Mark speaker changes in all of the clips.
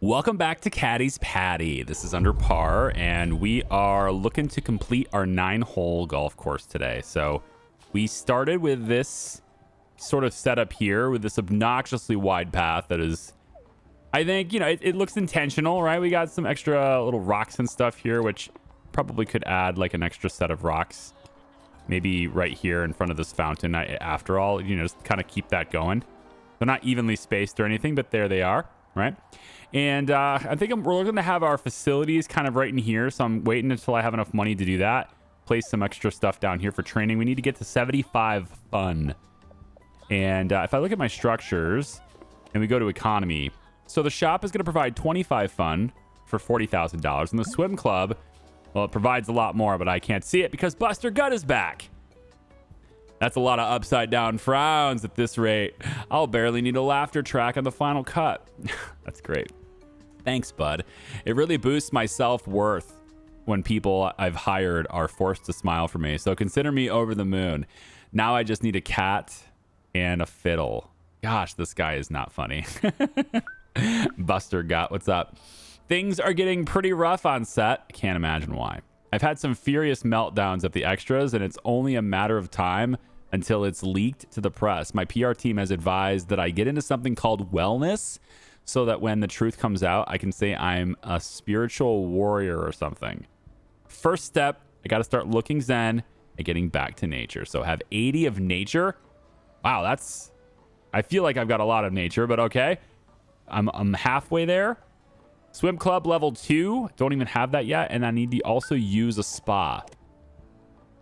Speaker 1: Welcome back to Caddy's Paddy. This is under par, and we are looking to complete our 9-hole golf course today. So we started with this sort of setup here with this obnoxiously wide path that is, I think, you know, it looks intentional, right? We got some extra little rocks and stuff here, which probably could add like an extra set of rocks. Maybe right here in front of this fountain after all, you know, just kind of keep that going. They're not evenly spaced or anything, but there they are, right? And I think we're looking to have our facilities kind of right in here. So I'm waiting until I have enough money to do that. Place some extra stuff down here for training. We need to get to 75 fun. And if I look at my structures and we go to economy. So the shop is going to provide 25 fun for $40,000. And the swim club, well, it provides a lot more, but I can't see it because Buster Gut is back. That's a lot of upside down frowns at this rate. I'll barely need a laughter track on the final cut. That's great. Thanks, bud. It really boosts my self-worth when people I've hired are forced to smile for me. So consider me over the moon. Now I just need a cat and a fiddle. Gosh, this guy is not funny. Buster Gut, what's up? Things are getting pretty rough on set. Can't imagine why. I've had some furious meltdowns at the extras, and it's only a matter of time until it's leaked to the press. My PR team has advised that I get into something called wellness so that when the truth comes out, I can say I'm a spiritual warrior or something. First step, I got to start looking zen and getting back to nature. So have 80 of nature. Wow, that's... I feel like I've got a lot of nature, but okay. I'm halfway there. Swim club level 2. Don't even have that yet. And I need to also use a spa.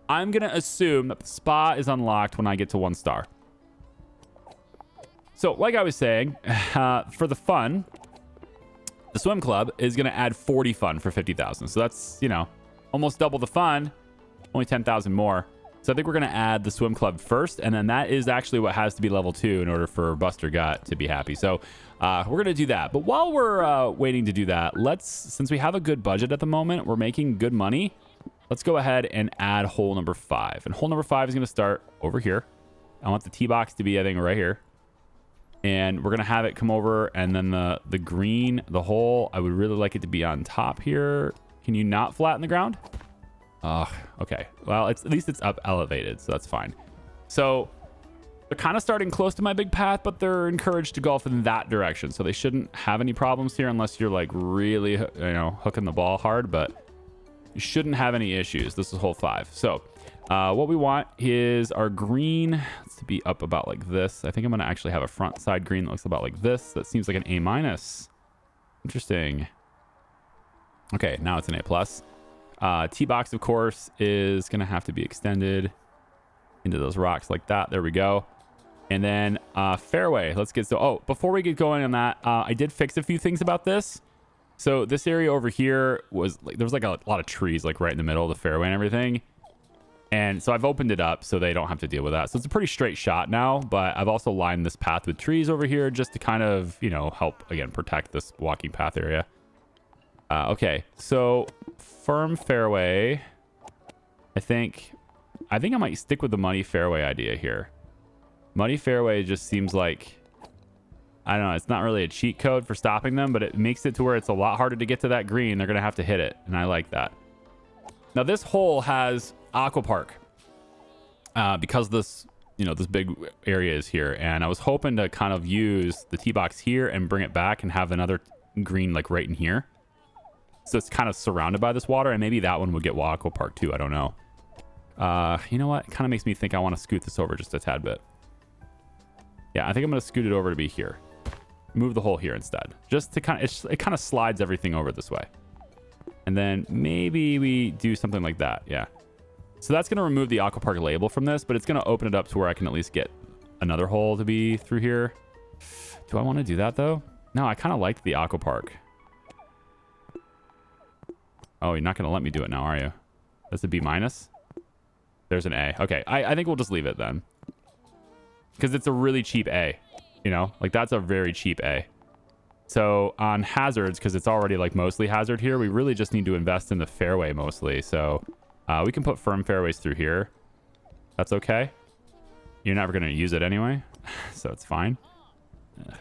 Speaker 1: I'm going to assume that the spa is unlocked when I get to 1 star. So like I was saying, for the fun, the swim club is going to add 40 fun for 50,000. So that's, you know, almost double the fun, only 10,000 more. So I think we're going to add the swim club first. And then that is actually what has to be level 2 in order for Buster Gut to be happy. So we're going to do that. But while we're waiting to do that, since we have a good budget at the moment, we're making good money. Let's go ahead and add hole number 5. And hole number 5 is going to start over here. I want the tee box to be, I think, right here. And we're going to have it come over. And then the green, the hole, I would really like it to be on top here. Can you not flatten the ground? Okay. Well, at least it's up elevated, so that's fine. So they're kind of starting close to my big path, but they're encouraged to golf in that direction. So they shouldn't have any problems here unless you're like really, you know, hooking the ball hard, but you shouldn't have any issues. This is hole 5. So what we want is our green to be up about like this. I think I'm going to actually have a front side green that looks about like this. That seems like an A-. Interesting. Okay, now it's an A+. Tee box, of course, is going to have to be extended into those rocks like that. There we go. And then fairway. Let's get before we get going on that, I did fix a few things about this. So this area over here was like, there was like a lot of trees like right in the middle of the fairway and everything. And so I've opened it up so they don't have to deal with that. So it's a pretty straight shot now, but I've also lined this path with trees over here just to kind of, you know, help again protect this walking path area. Okay, so firm fairway. I think I might stick with the muddy fairway idea here. Muddy fairway just seems like, I don't know, it's not really a cheat code for stopping them, but it makes it to where it's a lot harder to get to that green. They're going to have to hit it, and I like that. Now, this hole has aqua park because this, you know, this big area is here, and I was hoping to kind of use the tee box here and bring it back and have another green like right in here. So it's kind of surrounded by this water, and maybe that one would get aqua park too. I don't know. You know what? It kind of makes me think I want to scoot this over just a tad bit. Yeah, I think I'm going to scoot it over to be here. Move the hole here instead. Just to kind of, it kind of slides everything over this way. And then maybe we do something like that. Yeah. So that's going to remove the aqua park label from this, but it's going to open it up to where I can at least get another hole to be through here. Do I want to do that though? No, I kind of liked the aqua park. Oh, you're not going to let me do it now, are you? That's a B-. There's an A. Okay, I think we'll just leave it then. Because it's a really cheap A. You know, like that's a very cheap A. So on hazards, because it's already like mostly hazard here, we really just need to invest in the fairway mostly. So we can put firm fairways through here. That's okay. You're never going to use it anyway, so it's fine.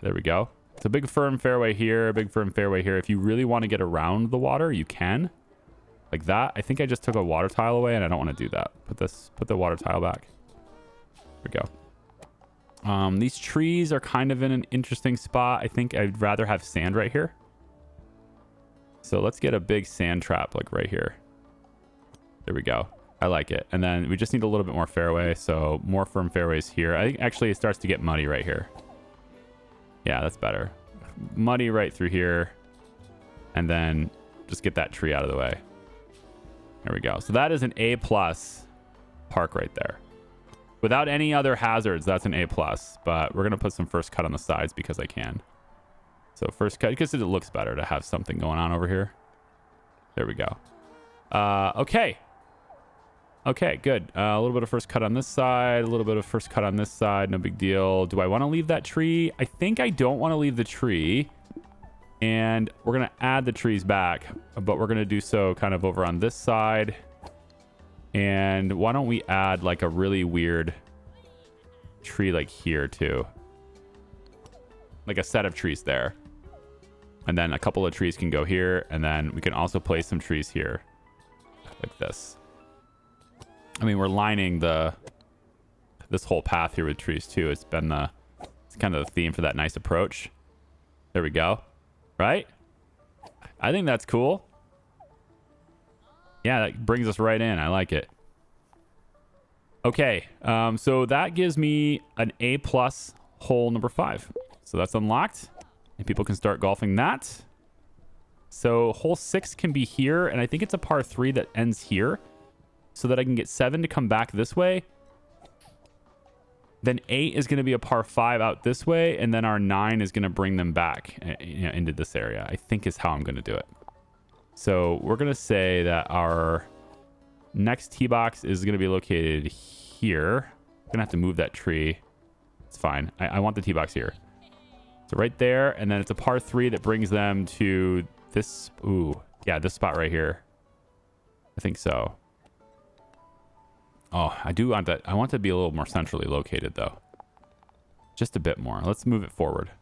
Speaker 1: There we go. It's a big firm fairway here, a big firm fairway here. If you really want to get around the water, you can. Like that. I think I just took a water tile away and I don't want to do that. Put the water tile back. There we go. These trees are kind of in an interesting spot. I think I'd rather have sand right here. So let's get a big sand trap like right here. There we go. I like it. And then we just need a little bit more fairway. So more firm fairways here. I think actually it starts to get muddy right here. Yeah, that's better. Muddy right through here. And then just get that tree out of the way. There we go. So that is an A+ park right there. Without any other hazards, that's an A+. But we're going to put some first cut on the sides because I can. So first cut, because it looks better to have something going on over here. There we go. Okay. Okay, good. A little bit of first cut on this side, a little bit of first cut on this side. No big deal. Do I want to leave that tree? I think I don't want to leave the tree. And we're going to add the trees back, but we're going to do so kind of over on this side. And why don't we add like a really weird tree like here too? Like a set of trees there. And then a couple of trees can go here. And then we can also place some trees here like this. I mean, we're lining this whole path here with trees too. It's kind of the theme for that nice approach. There we go. Right? I think that's cool. Yeah, that brings us right in. I like it. Okay, so that gives me an A+ hole number 5. So that's unlocked, and people can start golfing that. So hole 6 can be here, and I think it's a par 3 that ends here, so that I can get 7 to come back this way. Then 8 is going to be a par 5 out this way, and then our 9 is going to bring them back into this area, I think is how I'm going to do it. So we're going to say that our next tee box is going to be located here. I'm going to have to move that tree. It's fine. I want the tee box here. So right there, and then it's a par 3 that brings them to this. Ooh, yeah, this spot right here. I think so. Oh, I do want that. I want to be a little more centrally located, though. Just a bit more. Let's move it forward.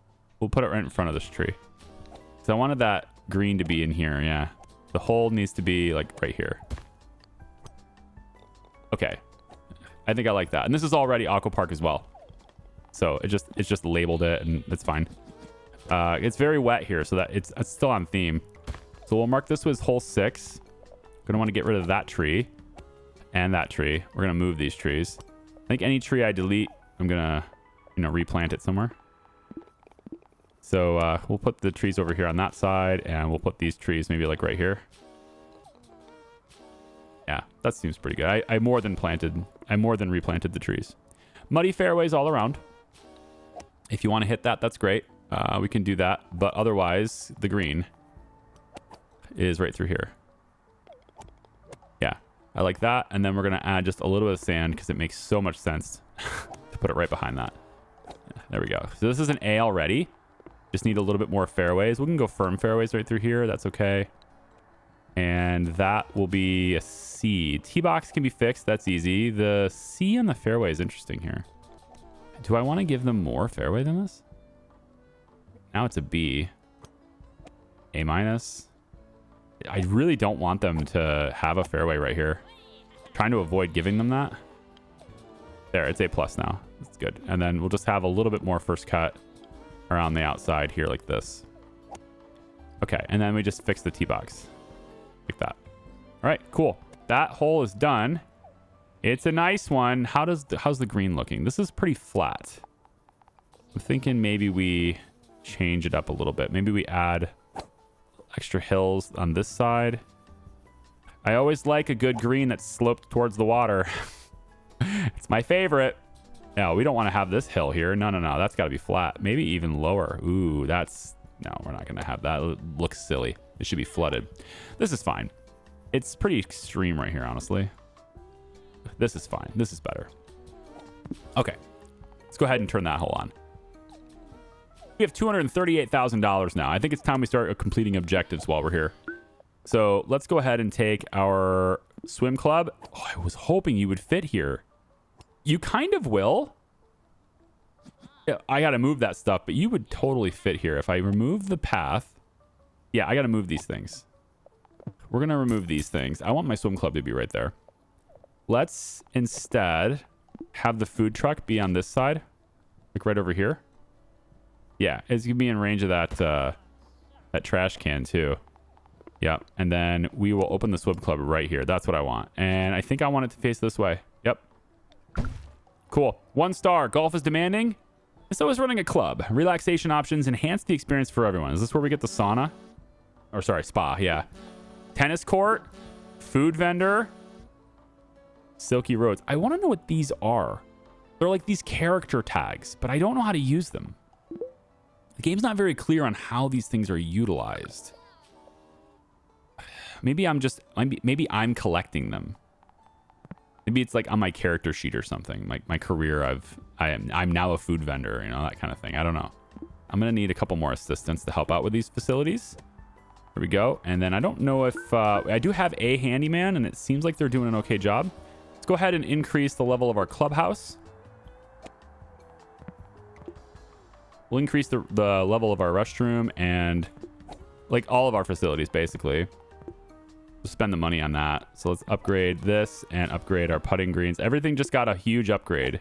Speaker 1: We'll put it right in front of this tree. So I wanted that green to be in here, yeah. The hole needs to be, like, right here. Okay. I think I like that. And this is already Aqua Park as well. So it's just labeled it, and it's fine. It's very wet here, so that it's still on theme. So we'll mark this as hole 6. Gonna want to get rid of that tree. And that tree. We're going to move these trees. I think any tree I delete, I'm going to, replant it somewhere. So we'll put the trees over here on that side, and we'll put these trees maybe like right here. Yeah, that seems pretty good. I more than replanted the trees. Muddy fairways all around. If you want to hit that, that's great. We can do that. But otherwise, the green is right through here. Yeah. I like that. And then we're going to add just a little bit of sand because it makes so much sense to put it right behind that. There we go. So this is an A already. Just need a little bit more fairways. We can go firm fairways right through here. That's okay. And that will be a C. T-box can be fixed. That's easy. The C on the fairway is interesting here. Do I want to give them more fairway than this? Now it's a B. A-. I really don't want them to have a fairway right here. Trying to avoid giving them that. There, it's A+ now. That's good. And then we'll just have a little bit more first cut around the outside here like this. Okay, and then we just fix the tee box. Like that. All right, cool. That hole is done. It's a nice one. How's the green looking? This is pretty flat. I'm thinking maybe we change it up a little bit. Maybe we add extra hills on this side. I always like a good green that's sloped towards the water. It's my favorite. No, we don't want to have this hill here. No. That's got to be flat. Maybe even lower. Ooh, no, we're not going to have that. It looks silly. It should be flooded. This is fine. It's pretty extreme right here, honestly. This is fine. This is better. Okay. Let's go ahead and turn that hole on. We have $238,000 now. I think it's time we start completing objectives while we're here. So let's go ahead and take our swim club. Oh, I was hoping you would fit here. You kind of will. Yeah, I got to move that stuff, but you would totally fit here. If I remove the path, yeah, I got to move these things. We're going to remove these things. I want my swim club to be right there. Let's instead have the food truck be on this side, like right over here. Yeah, it's going to be in range of that trash can too. Yep. And then we will open the swim club right here. That's what I want. And I think I want it to face this way. Yep. Cool. 1 star. Golf is demanding. And so is running a club. Relaxation options enhance the experience for everyone. Is this where we get the sauna? Or sorry, spa. Yeah. Tennis court. Food vendor. Silky roads. I want to know what these are. They're like these character tags, but I don't know how to use them. The game's not very clear on how these things are utilized. Maybe I'm collecting them. Maybe it's like on my character sheet or something. Like my career, I'm now a food vendor, you know, that kind of thing. I don't know. I'm gonna need a couple more assistants to help out with these facilities. There we go. And then I don't know if I do have a handyman, and it seems like they're doing an okay job. Let's go ahead and increase the level of our clubhouse. We'll increase the level of our restroom and like all of our facilities, basically. We'll spend the money on that. So let's upgrade this and upgrade our putting greens. Everything just got a huge upgrade,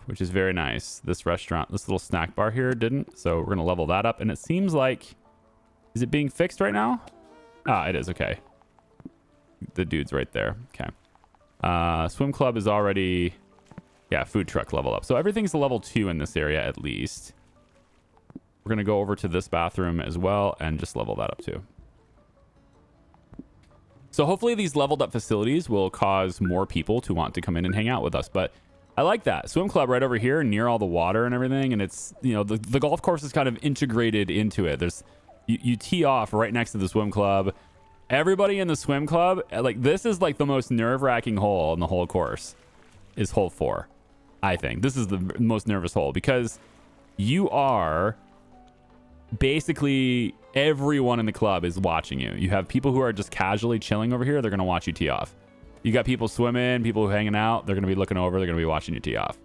Speaker 1: which is very nice. This restaurant, this little snack bar here didn't. So we're going to level that up. And it seems like, is it being fixed right now? Ah, it is. Okay. The dude's right there. Okay. Swim club is already... Yeah, food truck level up. So everything's a level 2 in this area at least. We're going to go over to this bathroom as well and just level that up too. So hopefully these leveled up facilities will cause more people to want to come in and hang out with us. But I like that. Swim club right over here near all the water and everything. And it's, you know, the golf course is kind of integrated into it. There's, you tee off right next to the swim club. Everybody in the swim club, like this is like the most nerve-wracking hole in the whole course is hole 4. I think this is the most nervous hole because you are basically everyone in the club is watching you. You have people who are just casually chilling over here. They're going to watch you tee off. You got people swimming, people who are hanging out. They're going to be looking over. They're going to be watching you tee off.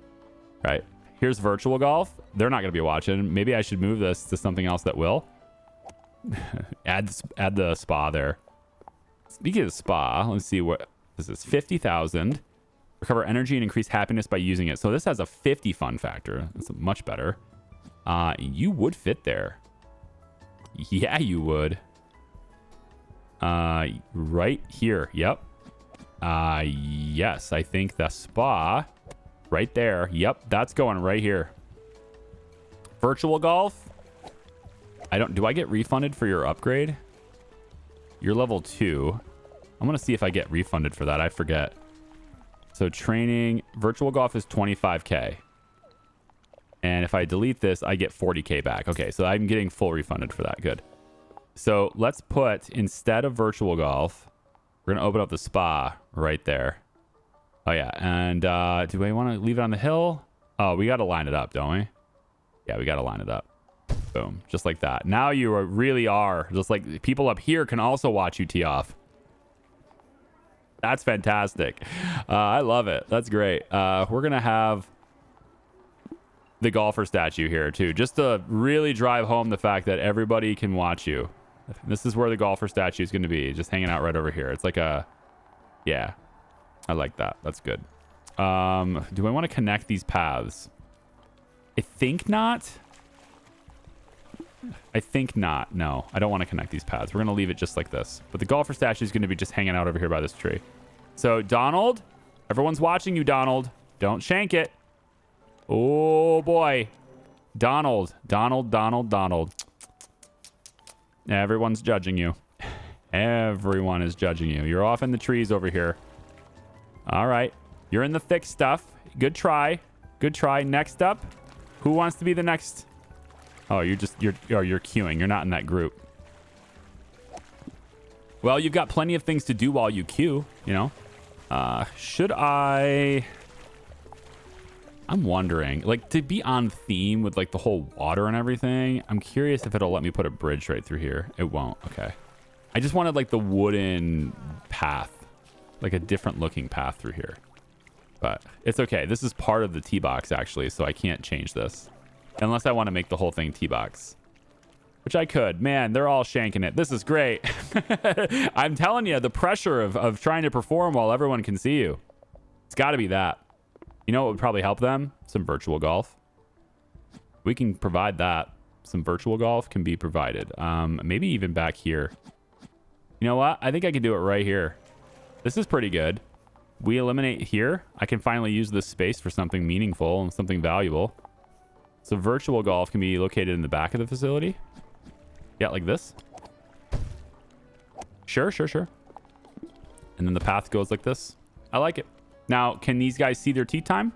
Speaker 1: Right. Here's virtual golf. They're not going to be watching. Maybe I should move this to something else that will. add the spa there. Speaking of the spa, let's see what this is. 50,000. Recover energy and increase happiness by using it. So this has a 50 fun factor. That's much better. You would fit there. Yeah, you would. Right here. Yep. Yes, I think the spa right there. Yep, that's going right here. Virtual golf. Do I get refunded for your upgrade? You're level 2. I'm going to see if I get refunded for that. I forget. So training, virtual golf is 25K. And if I delete this, I get 40K back. Okay, so I'm getting full refunded for that. Good. So let's put, instead of virtual golf, we're going to open up the spa right there. Oh, yeah. And do we want to leave it on the hill? Oh, we got to line it up, don't we? Yeah, we got to line it up. Boom. Just like that. Now you really are. Just like people up here can also watch you tee off. That's fantastic. I love it. That's great. We're going to have the golfer statue here too, just to really drive home the fact that everybody can watch you. This is where the golfer statue is going to be, just hanging out right over here. It's like a, yeah, I like that. That's good. Do I want to connect these paths? I think not. I think not. No, I don't want to connect these paths. We're going to leave it just like this. But the golfer statue is going to be just hanging out over here by this tree. So, Donald, everyone's watching you, Donald. Don't shank it. Oh, boy. Donald. Everyone's judging you. Everyone is judging you. You're off in the trees over here. All right. You're in the thick stuff. Good try. Good try. Next up. Who wants to be the next? Oh, you're queuing. You're not in that group. Well, you've got plenty of things to do while you queue, you know. Should I... I'm wondering, like, to be on theme with, like, the whole water and everything, I'm curious if it'll let me put a bridge right through here. It won't. Okay. I just wanted, like, the wooden path. Like, a different looking path through here. but it's okay. This is part of the tee box actually, so I can't change this unless I want to make the whole thing tee box, which I could. Man, they're all shanking it. This is great. I'm telling you, the pressure of trying to perform while everyone can see you. It's got to be that. You know what would probably help them? Some virtual golf. We can provide that. Some virtual golf can be provided. Maybe even back here. You know what? I think I can do it right here. This is pretty good. We eliminate here. I can finally use this space for something meaningful and something valuable. So virtual golf can be located in the back of the facility. Yeah, like this. Sure. And then the path goes like this. I like it. Now, can these guys see their tee time?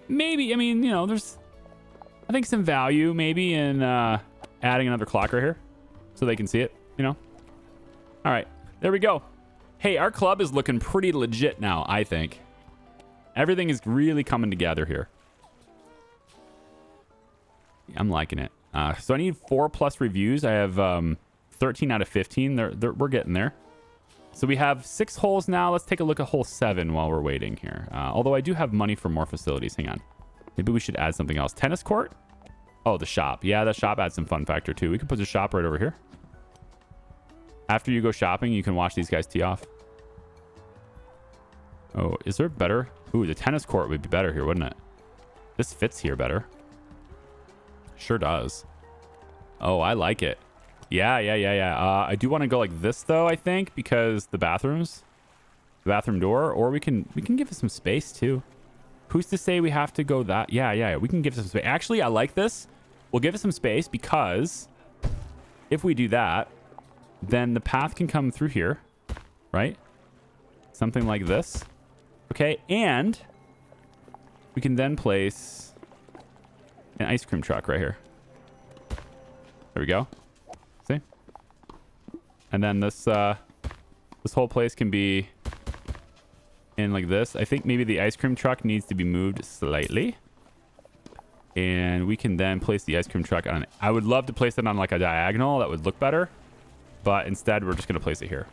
Speaker 1: Maybe. I mean, you know, there's, I think, some value maybe in adding another clock right here so they can see it, you know? All right, there we go. Hey, our club is looking pretty legit now, I think. Everything is really coming together here. I'm liking it. So I need 4+ reviews. I have 13 out of 15. We're getting there. So we have 6 holes now. Let's take a look at hole 7 while we're waiting here. Although I do have money for more facilities. Hang on. Maybe we should add something else. Tennis court? Oh, the shop. Yeah, the shop adds some fun factor too. We can put the shop right over here. After you go shopping, you can watch these guys tee off. Oh, is there better? Ooh, the tennis court would be better here, wouldn't it? This fits here better. Sure does. Oh, I like it. Yeah. I do want to go like this though, I think, because the bathroom door, or we can give it some space too. Who's to say we have to go that? Yeah. We can give it some space. Actually, I like this. We'll give it some space because if we do that, then the path can come through here, right? Something like this. Okay, and we can then place an ice cream truck right here. There we go. See? And then this whole place can be in like this. I think maybe the ice cream truck needs to be moved slightly. And we can then place the ice cream truck on. I would love to place it on like a diagonal. That would look better. But instead, we're just going to place it here.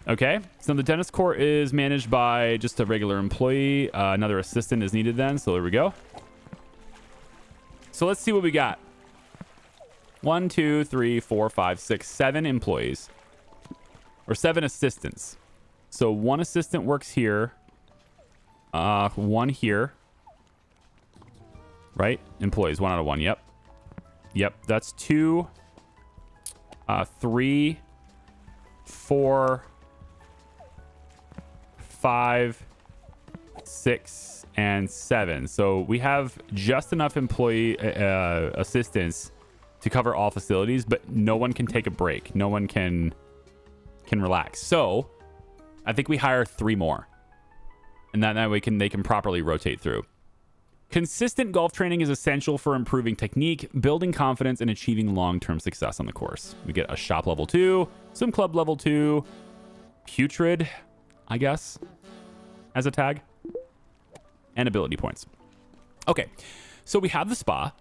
Speaker 1: Okay. So the tennis court is managed by just a regular employee. Another assistant is needed then. So there we go. So let's see what we got. 1, 2, 3, 4, 5, 6, 7 employees. Or 7 assistants. So 1 assistant works here. 1 here. Right? Employees. 1 out of 1. Yep. That's 2, 3, 4, 5, 6, and 7. So we have just enough employee assistants to cover all facilities, but no one can take a break. No one can relax. So I think we hire 3 more, and that way they can properly rotate through. Consistent golf training is essential for improving technique, building confidence, and achieving long-term success on the course. We get a shop level 2, swim club level 2, putrid, I guess, as a tag, and ability points. Okay, so we have the spa.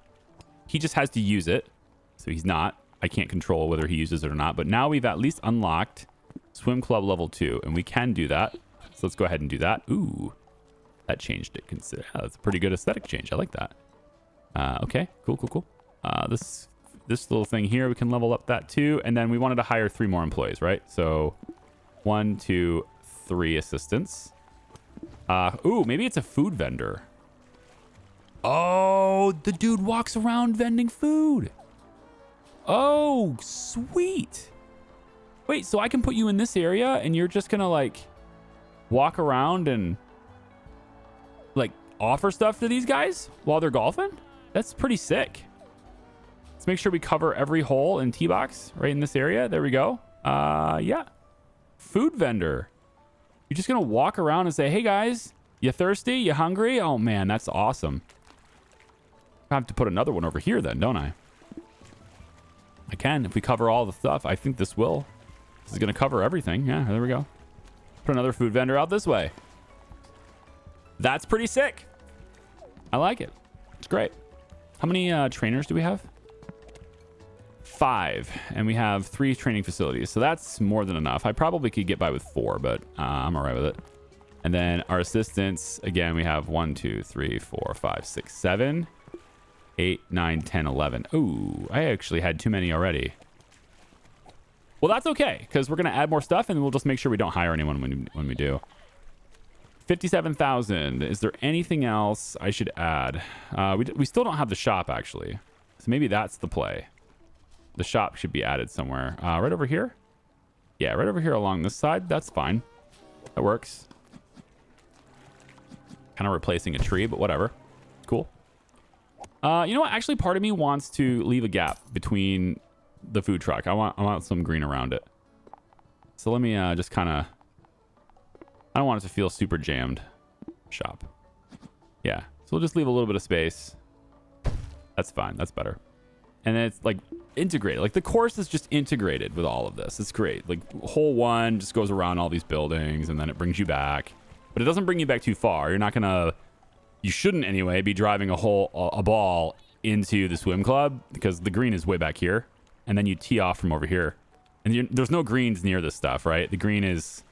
Speaker 1: He just has to use it. So he's not. I can't control whether he uses it or not. But now we've at least unlocked swim club level 2, and we can do that. So let's go ahead and do that. Ooh. That changed it. That's a pretty good aesthetic change. I like that. Okay, cool. This little thing here, we can level up that too. And then we wanted to hire 3 more employees, right? So 1, 2, 3 assistants. Ooh, maybe it's a food vendor. Oh, the dude walks around vending food. Oh, sweet. Wait, so I can put you in this area and you're just gonna like walk around and like offer stuff to these guys while they're golfing? That's pretty sick. Let's make sure we cover every hole in tee box right in this area. There we go. Yeah. Food vendor. You're just gonna walk around and say, hey guys, you thirsty? You hungry? Oh man, that's awesome. I have to put another one over here then, don't I? I can if we cover all the stuff. I think this will. This is gonna cover everything. Yeah, there we go. Put another food vendor out this way. That's pretty sick. I like it. It's great. How many trainers do we have? 5, and we have 3 training facilities. So that's more than enough. I probably could get by with 4, but I'm all right with it. And then our assistants, again, we have 1, 2, 3, 4, 5, 6, 7, 8, 9, 10, 11. Ooh, I actually had too many already. Well, that's okay, because we're going to add more stuff, and we'll just make sure we don't hire anyone when we do. 57,000. Is there anything else I should add? We still don't have the shop, actually. So maybe that's the play. The shop should be added somewhere. Right over here? Yeah, right over here along this side. That's fine. That works. Kind of replacing a tree, but whatever. Cool. You know what? Actually, part of me wants to leave a gap between the food truck. I want some green around it. So let me just kind of... I don't want it to feel super jammed. Shop. Yeah. So we'll just leave a little bit of space. That's fine. That's better. And then it's like integrated. Like the course is just integrated with all of this. It's great. Like hole 1 just goes around all these buildings and then it brings you back. But it doesn't bring you back too far. You're not going to... You shouldn't anyway be driving a ball into the swim club because the green is way back here. And then you tee off from over here. And there's no greens near this stuff, right? The green is...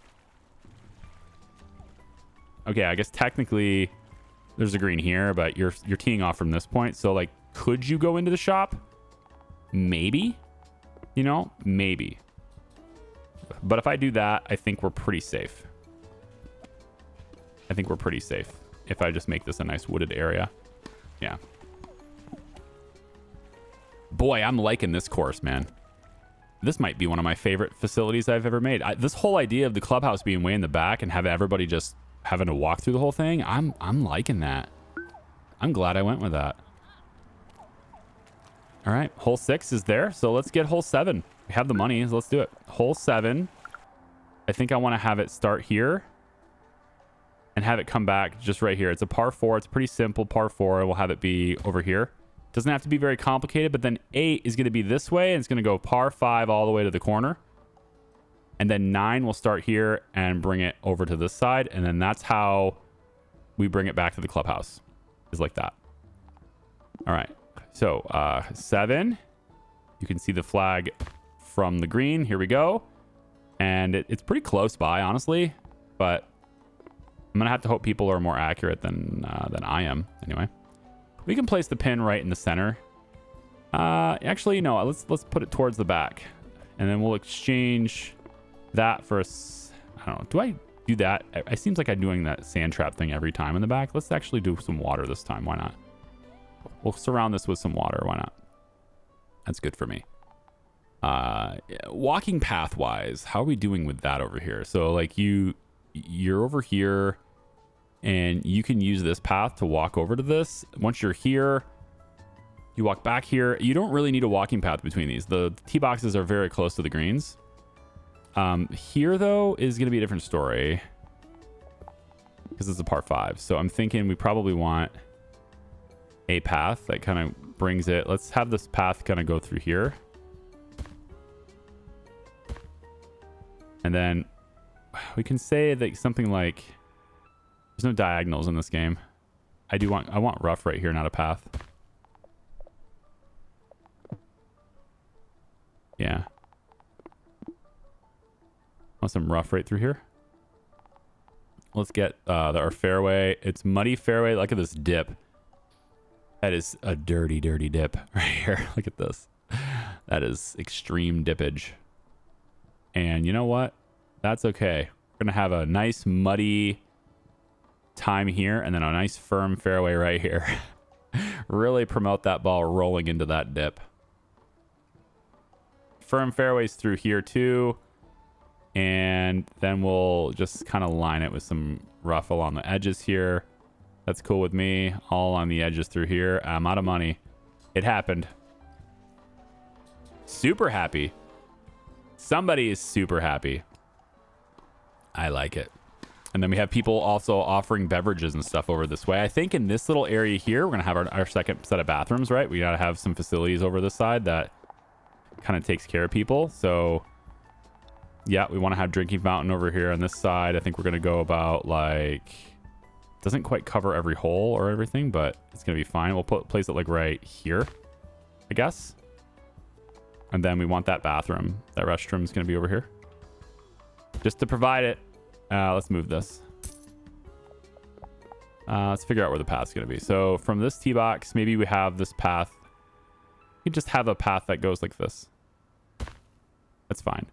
Speaker 1: Okay, I guess technically there's a green here, but you're teeing off from this point. So, like, could you go into the shop? Maybe. You know? Maybe. But if I do that, I think we're pretty safe. I think we're pretty safe if I just make this a nice wooded area. Yeah. Boy, I'm liking this course, man. This might be one of my favorite facilities I've ever made. This whole idea of the clubhouse being way in the back and have everybody just having to walk through the whole thing, I'm liking that. I'm glad I went with that. All right, hole 6 is there, so let's get hole 7. We have the money, so let's do it. Hole 7. I think I want to have it start here and have it come back just right here. It's a par 4. It's a pretty simple par 4, and we'll have it be over here. Doesn't have to be very complicated, but then 8 is going to be this way, and it's going to go par 5 all the way to the corner. And then 9 will start here and bring it over to this side, and then that's how we bring it back to the clubhouse. Is like that. All right. So 7. You can see the flag from the green. Here we go. And it's pretty close by, honestly, but I'm gonna have to hope people are more accurate than I am. Anyway, we can place the pin right in the center. Actually, no. Let's put it towards the back, and then we'll exchange that for a... I don't know. Do I do that? It seems like I'm doing that sand trap thing every time in the back. Let's actually do some water this time. Why not? We'll surround this with some water. Why not? That's good for me. Walking path wise, how are we doing with that over here? So like you're over here and you can use this path to walk over to this. Once you're here, you walk back here. You don't really need a walking path between these. The tee boxes are very close to the greens. Here though is going to be a different story because it's a par 5. So I'm thinking we probably want a path that kind of brings it. Let's have this path kind of go through here. And then we can say that something like there's no diagonals in this game. I want rough right here, not a path. Yeah. Want some rough right through here. Let's get our fairway. It's muddy fairway. Look at this dip. That is a dirty, dirty dip right here. Look at this. That is extreme dippage. And you know what? That's okay. We're going to have a nice muddy time here and then a nice firm fairway right here. Really promote that ball rolling into that dip. Firm fairways through here too. And then we'll just kind of line it with some rough along the edges here. That's cool with me. All on the edges through here. I'm out of money. It happened. Super happy. Somebody is super happy. I like it. And then we have people also offering beverages and stuff over this way. I think in this little area here, we're going to have our second set of bathrooms, right? We got to have some facilities over this side that kind of takes care of people. So yeah, we want to have drinking fountain over here on this side. I think we're going to go about like... Doesn't quite cover every hole or everything, but it's going to be fine. We'll place it like right here, I guess. And then we want that bathroom. That restroom is going to be over here. Just to provide it. Let's move this. Let's figure out where the path's going to be. So from this tee box, maybe we have this path. We just have a path that goes like this. That's fine.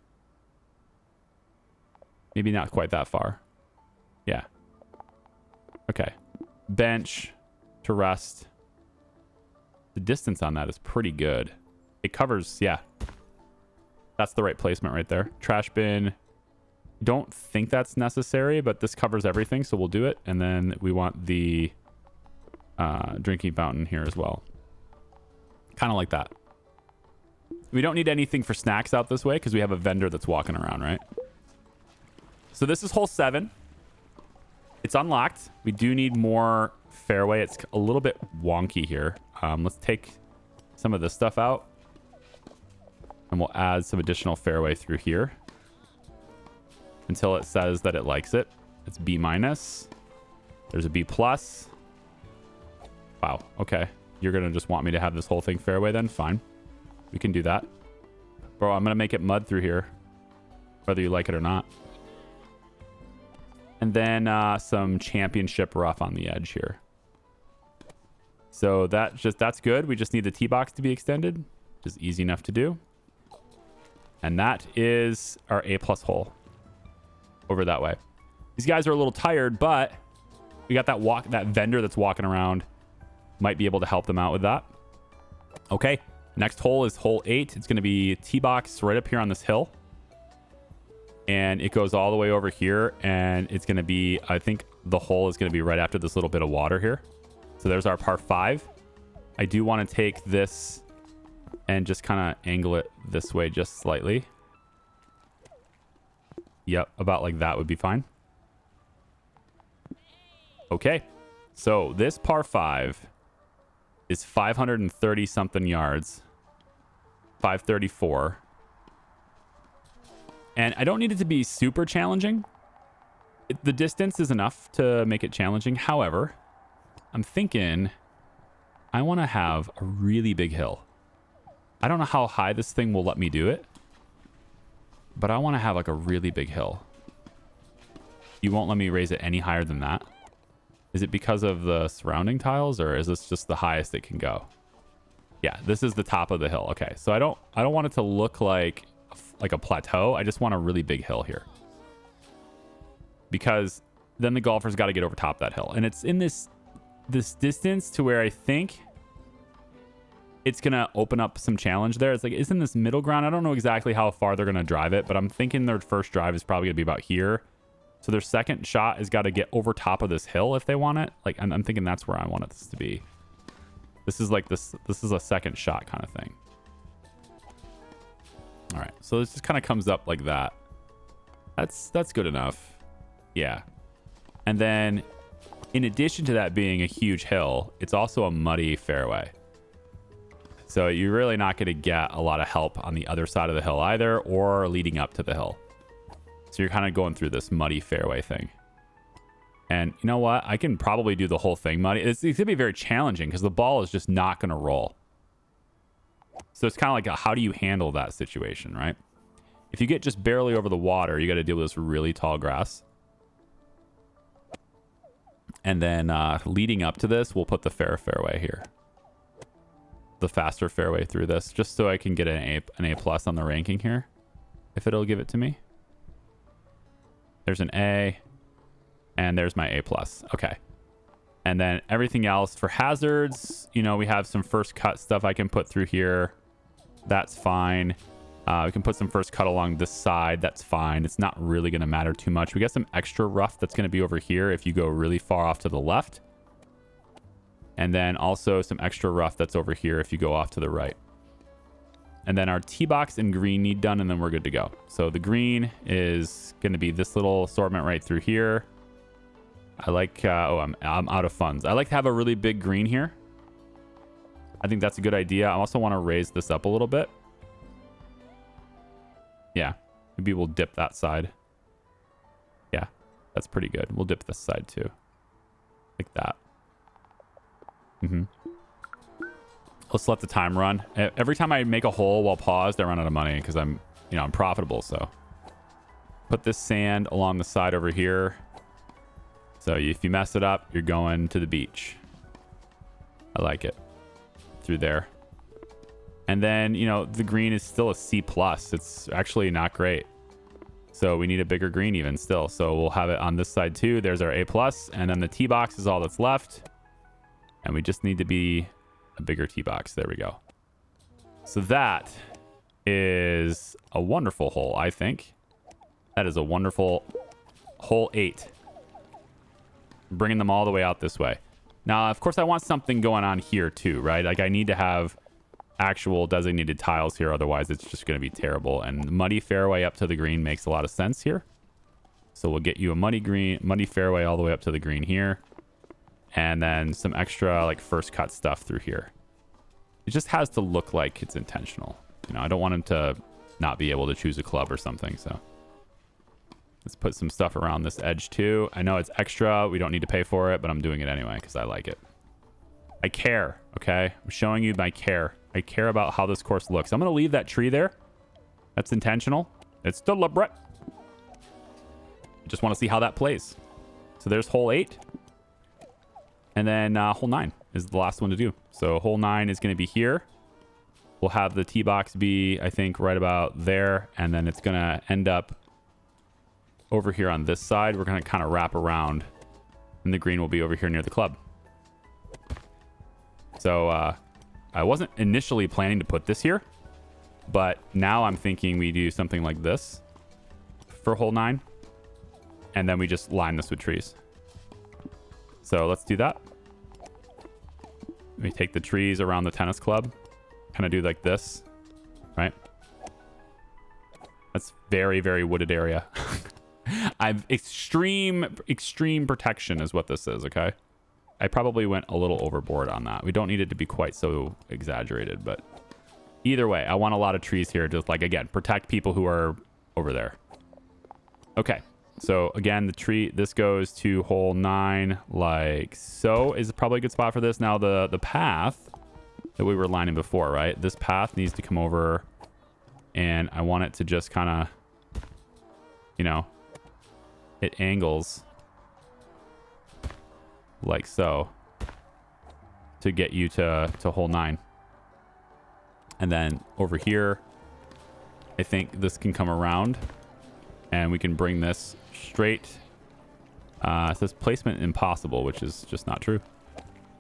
Speaker 1: Maybe not quite that far. Yeah. Okay. Bench to rest. The distance on that is pretty good. It covers, yeah. That's the right placement right there. Trash bin. Don't think that's necessary, but this covers everything, so we'll do it. And then we want the drinking fountain here as well. Kind of like that. We don't need anything for snacks out this way because we have a vendor that's walking around, right? So this is hole 7. It's unlocked. We do need more fairway. It's a little bit wonky here. Let's take some of this stuff out. And we'll add some additional fairway through here. Until it says that it likes it. It's B-. There's a B+. Wow. Okay. You're going to just want me to have this whole thing fairway then? Fine. We can do that. Bro, I'm going to make it mud through here. Whether you like it or not. And then some championship rough on the edge here. So that's good. We just need the tee box to be extended, which is easy enough to do. And that is our A+ hole over that way. These guys are a little tired, but we got that vendor that's walking around. Might be able to help them out with that. Okay. Next hole is hole 8. It's going to be tee box right up here on this hill. And it goes all the way over here. And it's going to be, I think the hole is going to be right after this little bit of water here. So there's our par 5. I do want to take this and just kind of angle it this way just slightly. Yep, about like that would be fine. Okay. So this par 5 is 530 something yards. 534. And I don't need it to be super challenging. The distance is enough to make it challenging. However, I'm thinking I want to have a really big hill. I don't know how high this thing will let me do it, but I want to have like a really big hill. You won't let me raise it any higher than that. Is it because of the surrounding tiles, or is this just the highest it can go? Yeah, this is the top of the hill. Okay, so I don't want it to look like a plateau. I just want a really big hill here, because then the golfer's got to get over top that hill, and it's in this distance to where I think it's gonna open up some challenge there. It's like it's in this middle ground. I don't know exactly how far they're gonna drive it, but I'm thinking their first drive is probably gonna be about here. So their second shot has got to get over top of this hill if they want it. Like I'm thinking that's where I want it to be. This is like this is a second shot kind of thing. All right, so this just kind of comes up like that. That's good enough. Yeah. And then in addition to that being a huge hill, it's also a muddy fairway. So you're really not going to get a lot of help on the other side of the hill either, or leading up to the hill. So you're kind of going through this muddy fairway thing. And you know what? I can probably do the whole thing muddy. It's going to be very challenging because the ball is just not going to roll. So it's kind of like how do you handle that situation, right? If you get just barely over the water, you got to deal with this really tall grass. And then leading up to this, we'll put the fairway here. The faster fairway through this, just so I can get an A+ on the ranking here, if it'll give it to me. There's an A, and there's my A+. Okay. And then everything else for hazards, you know, we have some first cut stuff I can put through here. That's fine. We can put some first cut along this side. That's fine. It's not really going to matter too much. We got some extra rough that's going to be over here if you go really far off to the left. And then also some extra rough that's over here if you go off to the right. And then our tee box and green need done, and then we're good to go. So the green is going to be this little assortment right through here. I like, I'm out of funds. I like to have a really big green here. I think that's a good idea. I also want to raise this up a little bit. Yeah, maybe we'll dip that side. Yeah, that's pretty good. We'll dip this side too. Like that. let's let the time run. Every time I make a hole while paused, I run out of money because I'm profitable. So put this sand along the side over here. So if you mess it up, you're going to the beach. I like it. Through there. And then, the green is still a C+. It's actually not great. So we need a bigger green even still. So we'll have it on this side too. There's our A+. And then the T box is all that's left. And we just need to be a bigger T box. There we go. So that is a wonderful hole, I think. That is a wonderful hole 8. Bringing them all the way out this way. Now, of course, I want something going on here too, right? Like I need to have actual designated tiles here. Otherwise, it's just going to be terrible. And muddy fairway up to the green makes a lot of sense here. So we'll get you a muddy fairway all the way up to the green here. And then some extra like first cut stuff through here. It just has to look like it's intentional. I don't want him to not be able to choose a club or something. So let's put some stuff around this edge too. I know it's extra. We don't need to pay for it, but I'm doing it anyway because I like it. I care, okay? I'm showing you my care. I care about how this course looks. I'm going to leave that tree there. That's intentional. It's deliberate. I just want to see how that plays. So there's hole 8. And then hole 9 is the last one to do. So hole 9 is going to be here. We'll have the tee box be, I think, right about there. And then it's going to end up over here on this side. We're going to kind of wrap around. And the green will be over here near the club. So I wasn't initially planning to put this here. But now I'm thinking we do something like this for hole 9. And then we just line this with trees. So let's do that. We take the trees around the tennis club. Kind of do like this. Right? That's very, very wooded area. I've extreme protection is what this is, okay? I probably went a little overboard on that. We don't need it to be quite so exaggerated, but either way, I want a lot of trees here to, like, again, protect people who are over there. Okay. So again, the tree, this goes to hole 9 like so is probably a good spot for this. Now the path that we were lining before, right? This path needs to come over and I want it to just kind of, it angles like so to get you to hole 9. And then over here, I think this can come around and we can bring this straight. It says placement impossible, which is just not true.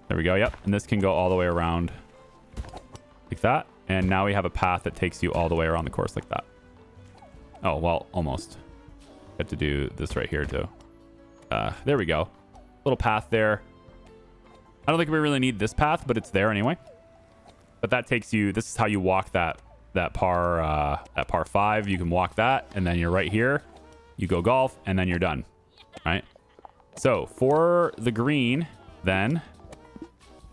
Speaker 1: There we go. Yep. And this can go all the way around like that. And now we have a path that takes you all the way around the course like that. Oh, well, almost. Got to do this right here too. There we go. Little path there. I don't think we really need this path, but it's there anyway. But that takes you, this is how you walk that par 5. You can walk that and then you're right here. You go golf and then you're done. Right? So for the green, then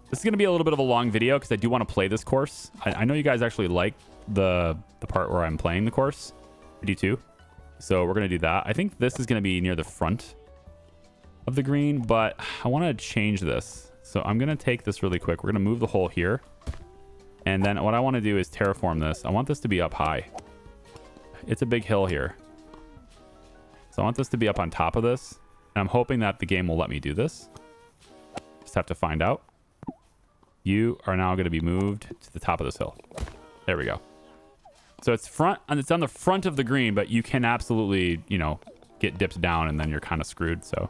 Speaker 1: this is going to be a little bit of a long video because I do want to play this course. I know you guys actually like the part where I'm playing the course. I do too. So we're going to do that. I think this is going to be near the front of the green, but I want to change this. So I'm going to take this really quick. We're going to move the hole here. And then what I want to do is terraform this. I want this to be up high. It's a big hill here. So I want this to be up on top of this. And I'm hoping that the game will let me do this. Just have to find out. You are now going to be moved to the top of this hill. There we go. So it's front, and it's on the front of the green, but you can absolutely, get dipped down and then you're kind of screwed. So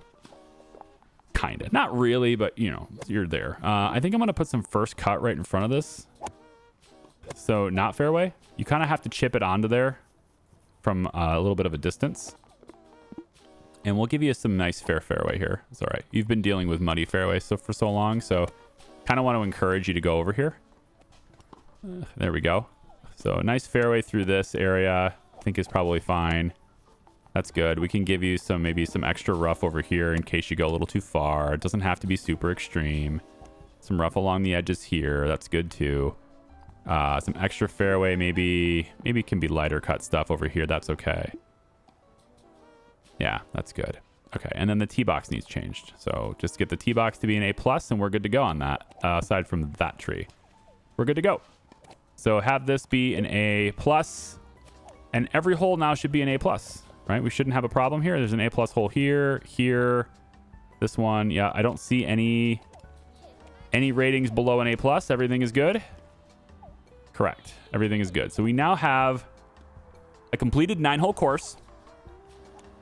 Speaker 1: kind of, not really, but you're there. I think I'm going to put some first cut right in front of this. So not fairway. You kind of have to chip it onto there from a little bit of a distance. And we'll give you some nice fairway here. It's all right. You've been dealing with muddy fairway for so long, so kind of want to encourage you to go over here. There we go. So nice fairway through this area, I think is probably fine. That's good. We can give you maybe some extra rough over here in case you go a little too far. It doesn't have to be super extreme. Some rough along the edges here. That's good too. Some extra fairway, maybe can be lighter cut stuff over here. That's okay. Yeah, that's good. Okay, and then the tee box needs changed. So just get the tee box to be an A+, and we're good to go on that, aside from that tree. we're good to go. So have this be an A+, and every hole now should be an A+, right? We shouldn't have a problem here. There's an A+ hole here, here, this one. Yeah, I don't see any ratings below an A+. Everything is good. Correct. Everything is good. So we now have a completed 9-hole course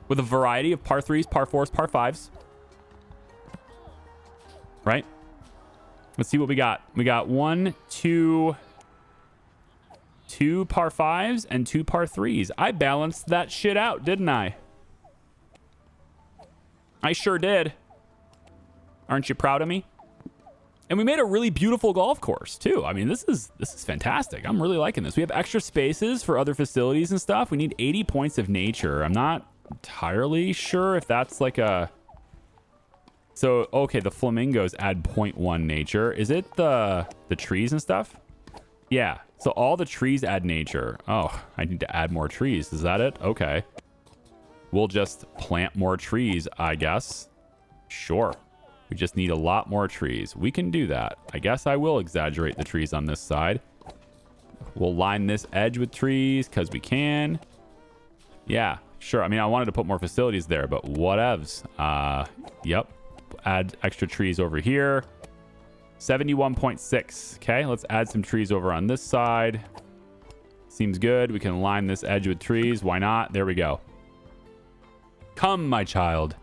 Speaker 1: with a variety of par 3s, par 4s, par 5s. Right? Let's see what we got. We got 2 par 5s and 2 par 3s. I balanced that shit out, didn't I? I sure did. Aren't you proud of me? And we made a really beautiful golf course too. I mean, this is fantastic. I'm really liking this. We have extra spaces for other facilities and stuff. We need 80 points of nature. I'm not entirely sure if that's like a... So, okay, the flamingos add 0.1 nature. Is it the trees and stuff? Yeah. So all the trees add nature. Oh, I need to add more trees. Is that it? Okay. We'll just plant more trees, I guess. Sure. We just need a lot more trees. We can do that. I guess I will exaggerate the trees on this side. We'll line this edge with trees because we can. Yeah, sure. I mean, I wanted to put more facilities there, but whatevs. Yep. Add extra trees over here. 71.6. Okay, let's add some trees over on this side. Seems good. We can line this edge with trees. Why not? There we go. Come, my child.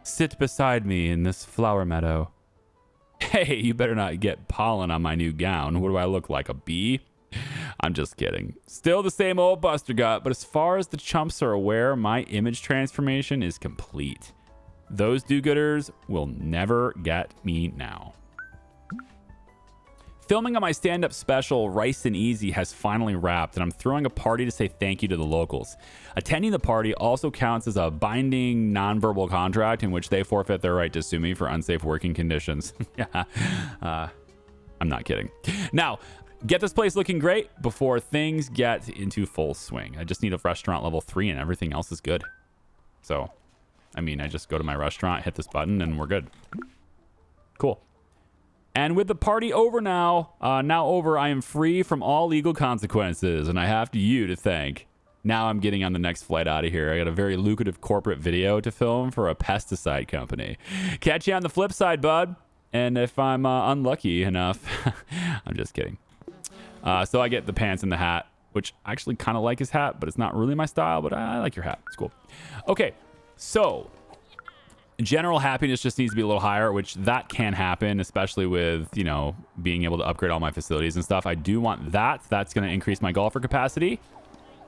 Speaker 1: Sit beside me in this flower meadow. Hey, you better not get pollen on my new gown. What do I look like, a bee? I'm just kidding. Still the same old Buster Gut, but as far as the chumps are aware, my image transformation is complete. Those do-gooders will never get me now. Filming on my stand-up special, Rice and Easy, has finally wrapped, and I'm throwing a party to say thank you to the locals. Attending the party also counts as a binding non-verbal contract in which they forfeit their right to sue me for unsafe working conditions. I'm not kidding. Now, get this place looking great before things get into full swing. I just need a restaurant level 3 and everything else is good. So, I mean, I just go to my restaurant, hit this button, and we're good. Cool. And with the party over now, I am free from all legal consequences, and I have you to thank. Now I'm getting on the next flight out of here. I got a very lucrative corporate video to film for a pesticide company. Catch you on the flip side, bud. And if I'm unlucky enough, I'm just kidding. So I get the pants and the hat, which I actually kind of like his hat, but it's not really my style, but I like your hat. It's cool. Okay, so... general happiness just needs to be a little higher, which that can happen, especially with, you know, being able to upgrade all my facilities and stuff. I do want that. That's going to increase my golfer capacity.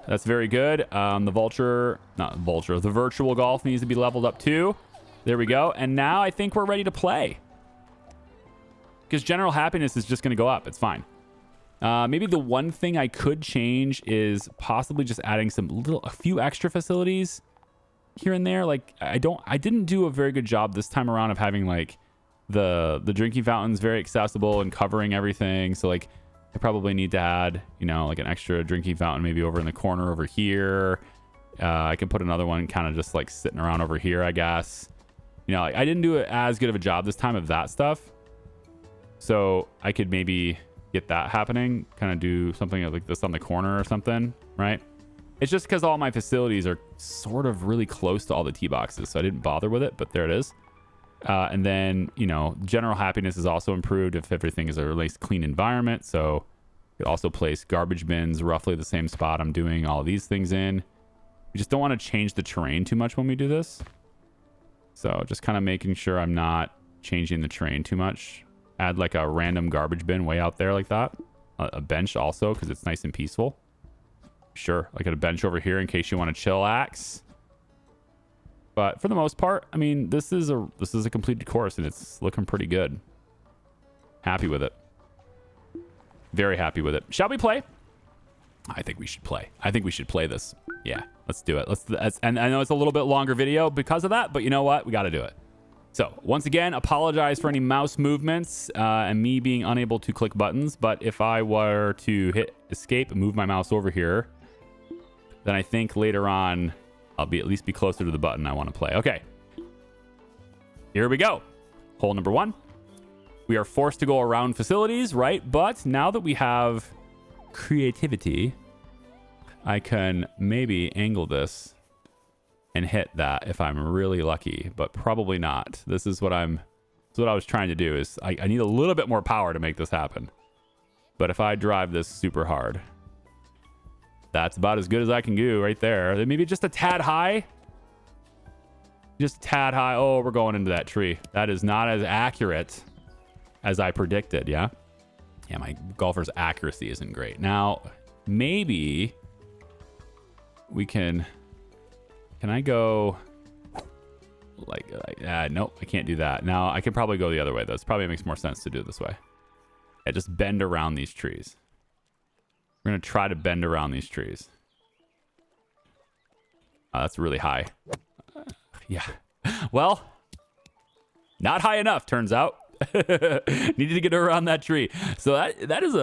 Speaker 1: That's very good. The virtual golf needs to be leveled up too. There we go. And now I think we're ready to play. Because general happiness is just going to go up. It's fine. Maybe the one thing I could change is possibly just adding a few extra facilities here and there. Like I didn't do a very good job this time around of having like the drinking fountains very accessible and covering everything. So like I probably need to add, you know, like an extra drinking fountain maybe over in the corner over here. I can put another one kind of just like sitting around over here, I guess. You know, I didn't do as good of a job this time of that stuff. So I could maybe get that happening, kind of do something like this on the corner or something, right? It's just because all my facilities are sort of really close to all the tee boxes, so I didn't bother with it, but there it is. And then, you know, general happiness is also improved if everything is a really clean environment. So you could also place garbage bins roughly the same spot I'm doing all these things in. We just don't want to change the terrain too much when we do this. So just kind of making sure I'm not changing the terrain too much. Add like a random garbage bin way out there like that. A bench also, because it's nice and peaceful. Sure, like a bench over here in case you want to chillax. But for the most part, I mean, this is a completed course and it's looking pretty good. Happy with it. Very happy with it. Shall we play? I think we should play. I think we should play this. Yeah, let's do it. And I know it's a little bit longer video because of that, but you know what? We got to do it. So once again, apologize for any mouse movements and me being unable to click buttons. But if I were to hit escape and move my mouse over here, then I think later on I'll at least be closer to the button I want to play. Okay. Here we go. Hole number 1. We are forced to go around facilities, right? But now that we have creativity, I can maybe angle this and hit that if I'm really lucky, but probably not. This is what I was trying to do is I need a little bit more power to make this happen. But if I drive this super hard, that's about as good as I can do right there. Then maybe just a tad high. Just a tad high. Oh, we're going into that tree. That is not as accurate as I predicted, yeah? Yeah, my golfer's accuracy isn't great. Now, maybe we can I go like nope, I can't do that. Now, I can probably go the other way, though. It probably makes more sense to do it this way. Yeah, just bend around these trees. We're going to try to bend around these trees. That's really high. Yeah. Well, not high enough, turns out. Needed to get around that tree. So that is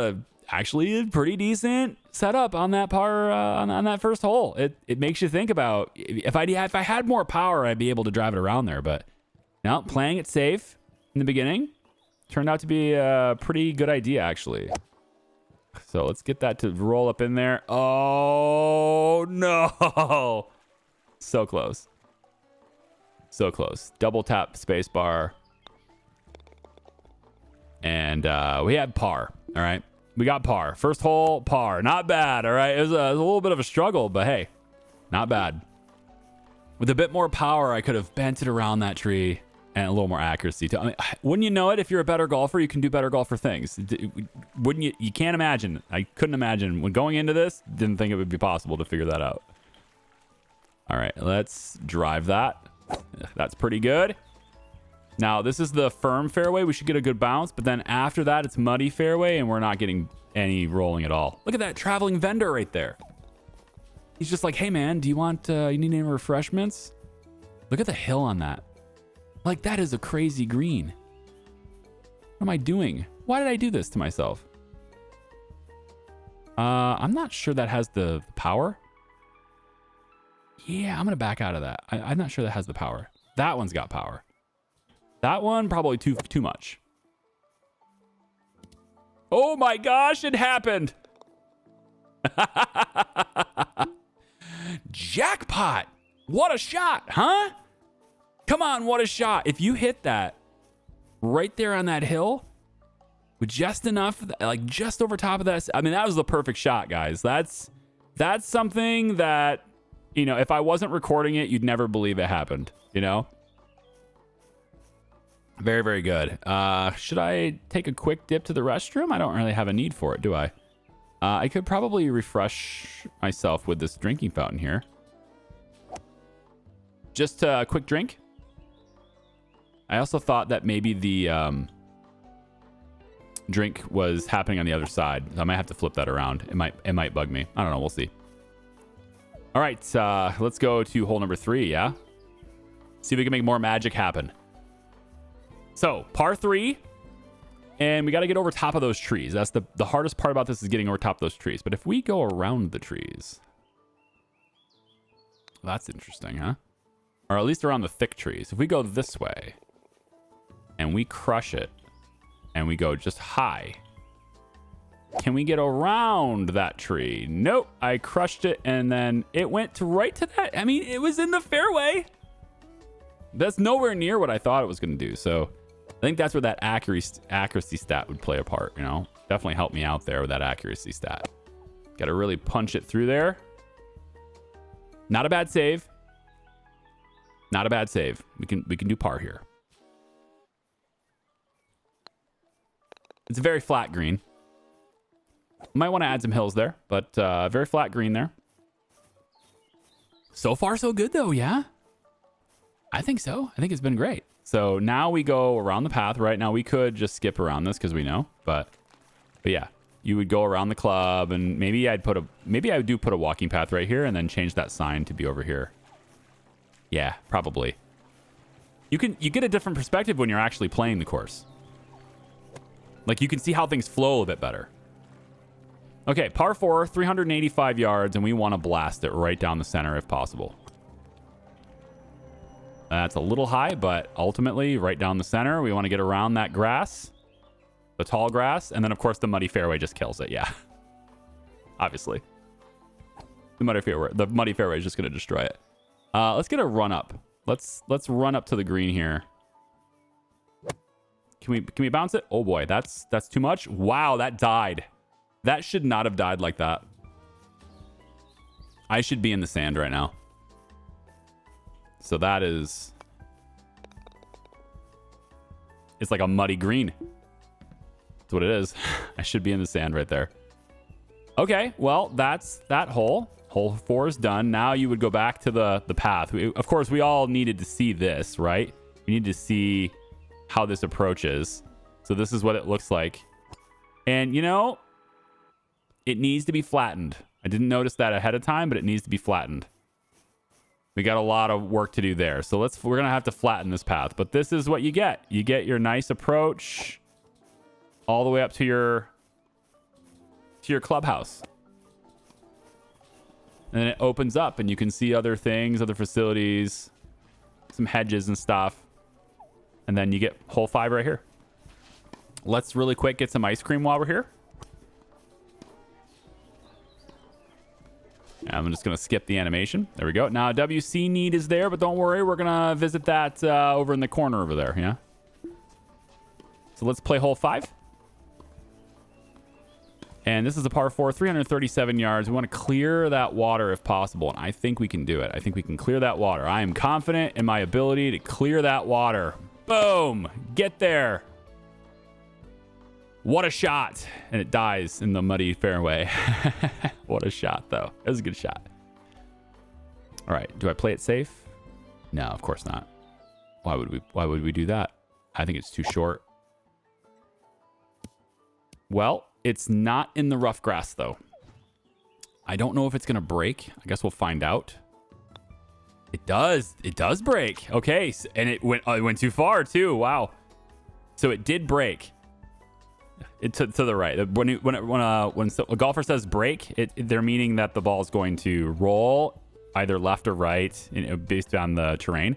Speaker 1: actually a pretty decent setup on that par on that first hole. It makes you think about if I had more power, I'd be able to drive it around there. But no, playing it safe in the beginning turned out to be a pretty good idea, actually. So let's get that to roll up in there. Oh no! So close. So close. Double tap spacebar. And we had par. All right. We got par. First hole, par. Not bad. All right. It was a little bit of a struggle, but hey, not bad. With a bit more power, I could have bent it around that tree and a little more accuracy too. I mean, wouldn't you know it? If you're a better golfer, you can do better golfer things. Wouldn't you? You can't imagine. I couldn't imagine when going into this. Didn't think it would be possible to figure that out. All right. Let's drive that. That's pretty good. Now, this is the firm fairway. We should get a good bounce. But then after that, it's muddy fairway, and we're not getting any rolling at all. Look at that traveling vendor right there. He's just like, hey, man, do you want, you need any refreshments? Look at the hill on that. Like, that is a crazy green. What am I doing? Why did I do this to myself? I'm not sure that has the power. Yeah, I'm going to back out of that. I'm not sure that has the power. That one's got power. That one, probably too much. Oh my gosh, it happened. Jackpot. What a shot, huh? Come on, what a shot. If you hit that right there on that hill with just enough, like just over top of that. I mean, that was the perfect shot, guys. That's something that, you know, if I wasn't recording it, you'd never believe it happened, you know? Very, very good. Should I take a quick dip to the restroom? I don't really have a need for it, do I? I could probably refresh myself with this drinking fountain here. Just a quick drink. I also thought that maybe the drink was happening on the other side. I might have to flip that around. It might bug me. I don't know. We'll see. All right. Let's go to hole number 3. Yeah. See if we can make more magic happen. So, par 3, and we got to get over top of those trees. That's the hardest part about this is getting over top of those trees. But if we go around the trees, well, that's interesting, huh? Or at least around the thick trees. If we go this way, and we crush it, and we go just high, can we get around that tree? Nope, I crushed it, and then it went right to that. I mean, it was in the fairway. That's nowhere near what I thought it was going to do, so I think that's where that accuracy stat would play a part, you know? Definitely help me out there with that accuracy stat. Got to really punch it through there. Not a bad save. Not a bad save. We can do par here. It's a very flat green. Might want to add some hills there, but very flat green there. So far, so good, though, yeah? I think so. I think it's been great. So now we go around the path. Right now we could just skip around this because we know, but yeah, you would go around the club, and maybe I would do put a walking path right here and then change that sign to be over here. Yeah, probably. You get a different perspective when you're actually playing the course. Like you can see how things flow a little bit better. Okay, par 4, 385 yards, and we want to blast it right down the center if possible. That's a little high, but ultimately right down the center. We want to get around that grass. the tall grass, and then of course the muddy fairway just kills it. Yeah, obviously. The muddy fairway is just going to destroy it. Let's get a run up. Let's run up to the green here. Can we bounce it? Oh boy, that's too much. Wow, that died. That should not have died like that. I should be in the sand right now. So that is... It's like a muddy green. That's what it is. I should be in the sand right there. Okay, well, that's that hole. Hole 4 is done. Now you would go back to the path. Of course, we all needed to see this, right? We need to see how this approaches. So this is what it looks like. And, you know, it needs to be flattened. I didn't notice that ahead of time, but it needs to be flattened. We got a lot of work to do there. So we're going to have to flatten this path. But this is what you get. You get your nice approach all the way up to your clubhouse. And then it opens up and you can see other things, other facilities, some hedges and stuff. And then you get hole 5 right here. Let's really quick get some ice cream while we're here. I'm just going to skip the animation. There we go. Now, WC need is there, but don't worry. We're going to visit that over in the corner over there. Yeah. So let's play hole 5. And this is a par 4, 337 yards. We want to clear that water if possible. And I think we can do it. I think we can clear that water. I am confident in my ability to clear that water. Boom. Get there. What a shot. And it dies in the muddy fairway. What a shot, though. It was a good shot. All right. Do I play it safe? No, of course not. Why would we do that? I think it's too short. Well, it's not in the rough grass, though. I don't know if it's going to break. I guess we'll find out. It does. It does break. Okay. And it went too far, too. Wow. So it did break. It to the right. When a golfer says break, they're meaning that the ball is going to roll either left or right based on the terrain.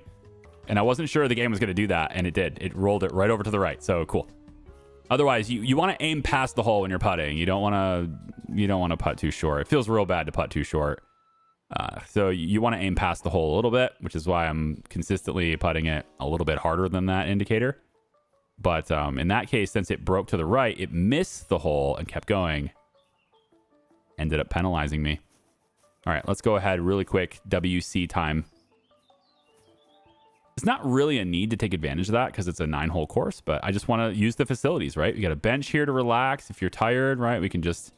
Speaker 1: And I wasn't sure the game was going to do that, and it did. It rolled it right over to the right. So cool. Otherwise, you want to aim past the hole when you're putting. You don't want to putt too short. It feels real bad to putt too short. So you want to aim past the hole a little bit, which is why I'm consistently putting it a little bit harder than that indicator. But in that case, since it broke to the right, it missed the hole and kept going. Ended up penalizing me. All right, let's go ahead really quick. WC time. It's not really a need to take advantage of that because it's a 9-hole course, but I just want to use the facilities, right? We got a bench here to relax. If you're tired, right, we can just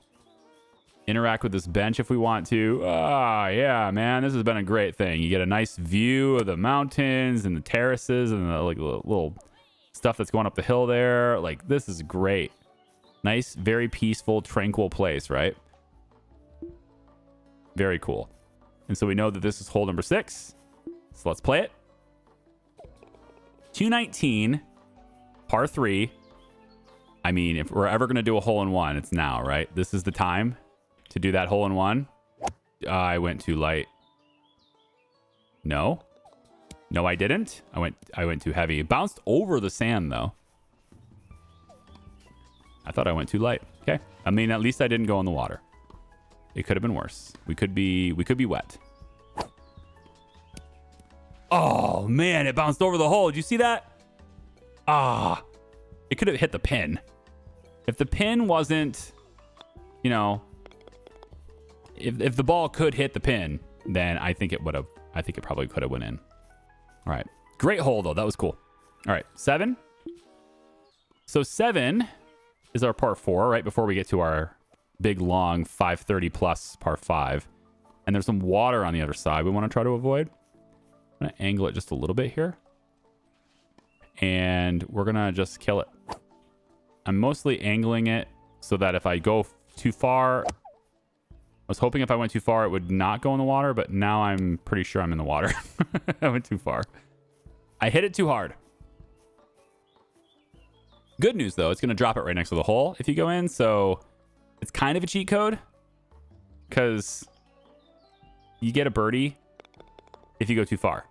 Speaker 1: interact with this bench if we want to. Yeah, man, this has been a great thing. You get a nice view of the mountains and the terraces and the like little stuff that's going up the hill there. Like, this is great. Nice, very peaceful, tranquil place, right? Very cool. And so we know that this is hole number 6. So let's play it. 219, par 3. I mean, if we're ever going to do a hole-in-one, it's now, right? This is the time to do that hole-in-one. I went too light. No, I didn't. I went too heavy. It bounced over the sand, though. I thought I went too light. Okay. I mean, at least I didn't go in the water. It could have been worse. We could be wet. Oh, man, it bounced over the hole. Did you see that? It could have hit the pin. If the pin wasn't, you know, if the ball could hit the pin, then I think it would have. I think it probably could have went in. All right. Great hole, though. That was cool. All right. 7. So 7 is our par 4 right before we get to our big, long 530 plus par 5. And there's some water on the other side we want to try to avoid. I'm going to angle it just a little bit here. And we're going to just kill it. I'm mostly angling it so that if I go too far... I was hoping if I went too far, it would not go in the water, but now I'm pretty sure I'm in the water. I went too far. I hit it too hard. Good news, though. It's going to drop it right next to the hole if you go in, so it's kind of a cheat code because you get a birdie if you go too far.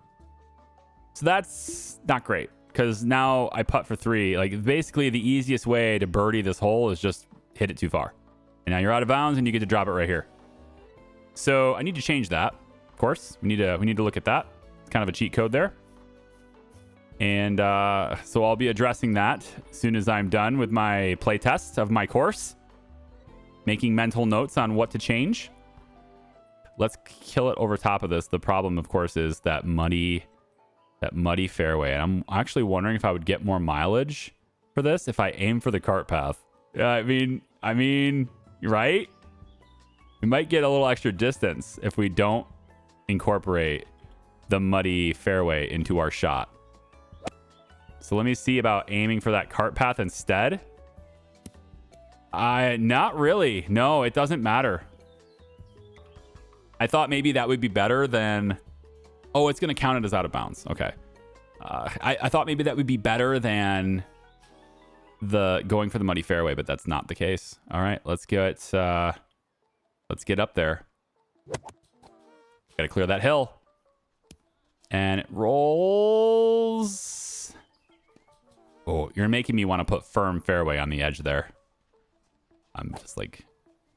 Speaker 1: So that's not great. because now I putt for 3. Like, basically, the easiest way to birdie this hole is just hit it too far. And now you're out of bounds, and you get to drop it right here. So I need to change that. Of course, we need to look at that. It's kind of a cheat code there. And so I'll be addressing that as soon as I'm done with my playtest of my course. Making mental notes on what to change. Let's kill it over top of this. The problem, of course, is that muddy fairway. And I'm actually wondering if I would get more mileage for this if I aim for the cart path. I mean, right? We might get a little extra distance if we don't incorporate the muddy fairway into our shot. So let me see about aiming for that cart path instead. Not really. No, it doesn't matter. I thought maybe that would be better than... Oh, it's going to count it as out of bounds. Okay. I thought maybe that would be better than the going for the muddy fairway, but that's not the case. All right, let's get up there. Got to clear that hill. And it rolls. Oh, you're making me want to put firm fairway on the edge there. I'm just like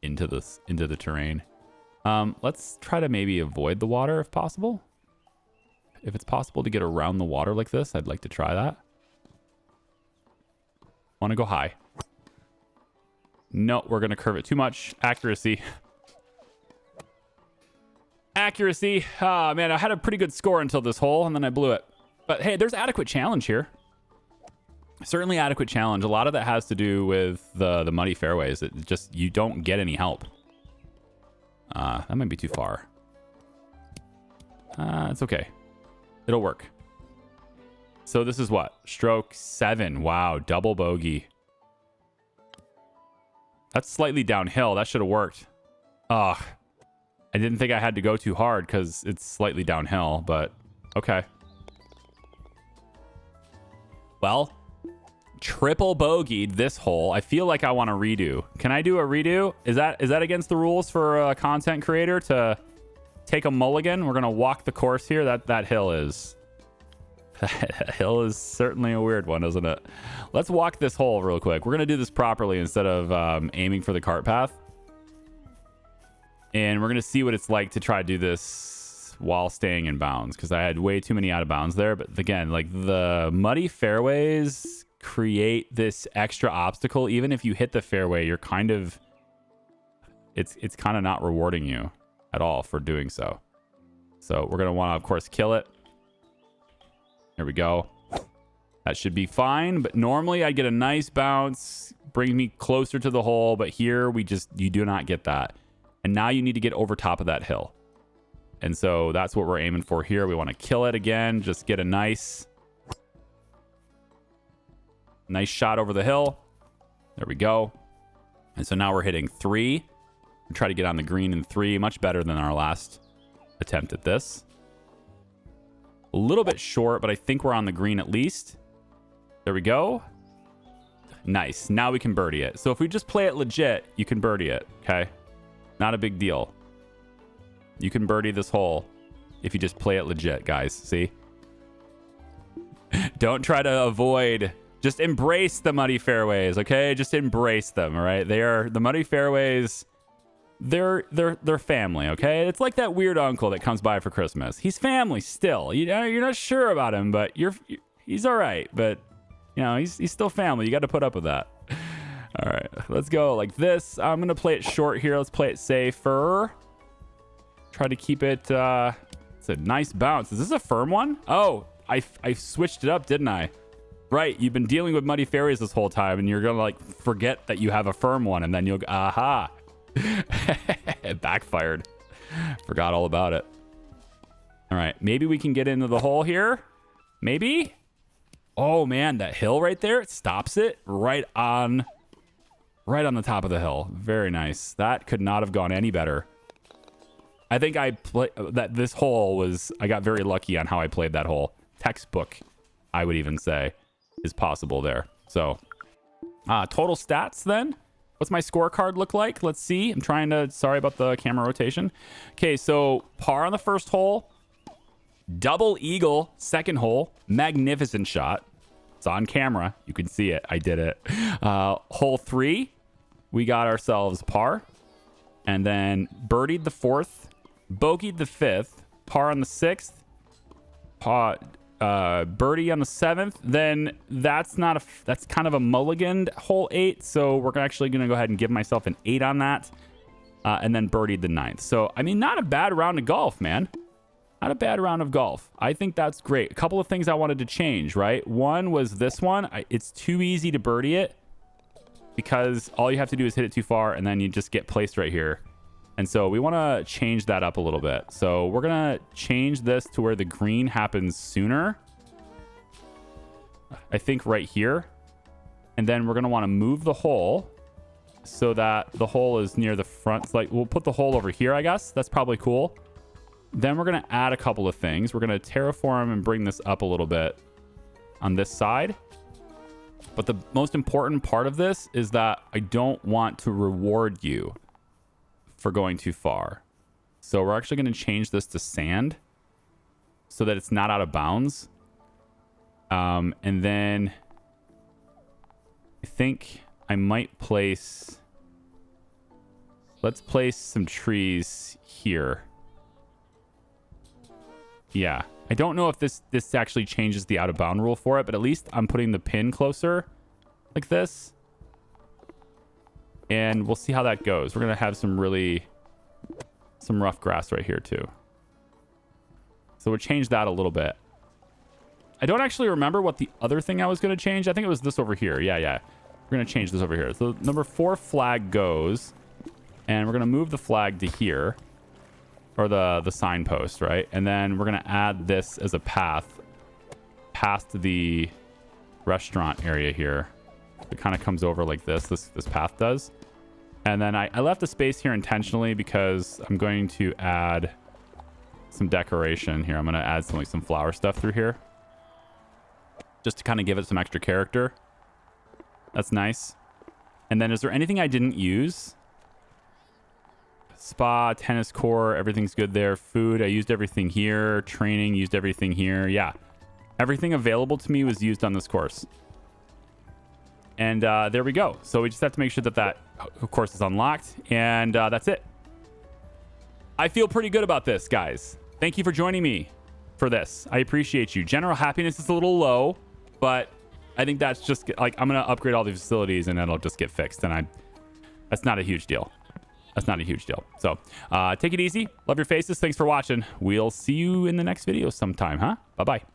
Speaker 1: into the terrain. Let's try to maybe avoid the water if possible. If it's possible to get around the water like this, I'd like to try that. Want to go high. No, we're going to curve it too much. Accuracy. Accuracy. Ah, man, I had a pretty good score until this hole, and then I blew it. But hey, there's adequate challenge here. Certainly adequate challenge. A lot of that has to do with the muddy fairways. It just, you don't get any help. That might be too far. It's okay. It'll work. So this is what? Stroke 7. Wow, double bogey. That's slightly downhill. That should have worked. Ugh. I didn't think I had to go too hard because it's slightly downhill, but okay. Well, triple bogeyed this hole. I feel like I want to redo. Can I do a redo? Is that against the rules for a content creator to take a mulligan? We're going to walk the course here. That hill is... That hill is certainly a weird one, isn't it? Let's walk this hole real quick. We're going to do this properly instead of aiming for the cart path. And we're going to see what it's like to try to do this while staying in bounds, because I had way too many out of bounds there. But again, like, the muddy fairways create this extra obstacle. Even if you hit the fairway, you're kind of... It's kind of not rewarding you at all for doing so. So we're going to want to, of course, kill it. There we go. That should be fine. But normally I'd get a nice bounce, bring me closer to the hole. But here you do not get that. And now you need to get over top of that hill. And so that's what we're aiming for here. We want to kill it again. Just get a nice shot over the hill. There we go. And so now we're hitting 3. We try to get on the green in 3. Much better than our last attempt at this. A little bit short, but I think we're on the green at least. There we go. Nice. Now we can birdie it. So if we just play it legit, you can birdie it. Okay. Not a big deal. You can birdie this hole if you just play it legit, guys. See? Don't try to avoid. Just embrace the muddy fairways, okay? Just embrace them, all right? They are the muddy fairways. They're family, okay? It's like that weird uncle that comes by for Christmas. He's family still. You're not sure about him, but he's all right. But he's still family. You got to put up with that. All right, let's go like this. I'm gonna play it short here. Let's play it safer. Try to keep it. It's a nice bounce. Is this a firm one? Oh, I switched it up, didn't I? Right. You've been dealing with muddy fairways this whole time, and you're gonna like forget that you have a firm one, and then you'll aha. It backfired. Forgot all about it. All right, maybe we can get into the hole here. Maybe. Oh man, that hill right there, it stops it right on the top of the hill. Very nice. That could not have gone any better. I think this hole was, I got very lucky on how I played that hole. Textbook, I would even say, is possible there. So, total stats then. What's my scorecard look like? Let's see. Sorry about the camera rotation. Okay, so par on the first hole. Double eagle second hole. Magnificent shot. It's on camera. You can see it. I did it. Hole 3, we got ourselves par. And then birdied the 4th, bogeyed the 5th, par on the 6th, birdie on the 7th. Then that's kind of a mulliganed hole 8. So we're actually going to go ahead and give myself an 8 on that. And then birdied the 9th. So, I mean, not a bad round of golf, man. Not a bad round of golf. I think that's great. A couple of things I wanted to change, right? One was this one. It's too easy to birdie it because all you have to do is hit it too far and then you just get placed right here. And so we want to change that up a little bit. So we're going to change this to where the green happens sooner. I think right here. And then we're going to want to move the hole so that the hole is near the front. Like, we'll put the hole over here, I guess. That's probably cool. Then we're going to add a couple of things. We're going to terraform and bring this up a little bit on this side. But the most important part of this is that I don't want to reward you for going too far. So we're actually going to change this to sand so that it's not out of bounds. And then I think I might place... Let's place some trees here. Yeah, I don't know if this actually changes the out of bound rule for it, but at least I'm putting the pin closer like this. And we'll see how that goes. We're going to have some rough grass right here too. So we'll change that a little bit. I don't actually remember what the other thing I was going to change. I think it was this over here. Yeah. We're going to change this over here. So number 4 flag goes, and we're going to move the flag to here. Or the signpost, right? And then we're going to add this as a path past the restaurant area here. It kind of comes over like this path does. And then I left a space here intentionally because I'm going to add some decoration here. I'm going to add some flower stuff through here. Just to kind of give it some extra character. That's nice. And then is there anything I didn't use? Spa, tennis court, everything's good there. Food, I used everything here. Training, used everything here. Yeah. Everything available to me was used on this course. And there we go. So we just have to make sure that course is unlocked. And that's it. I feel pretty good about this, guys. Thank you for joining me for this. I appreciate you. General happiness is a little low, but I think that's just like, I'm going to upgrade all the facilities and it'll just get fixed. And that's not a huge deal. That's not a huge deal. So take it easy. Love your faces. Thanks for watching. We'll see you in the next video sometime, huh? Bye-bye.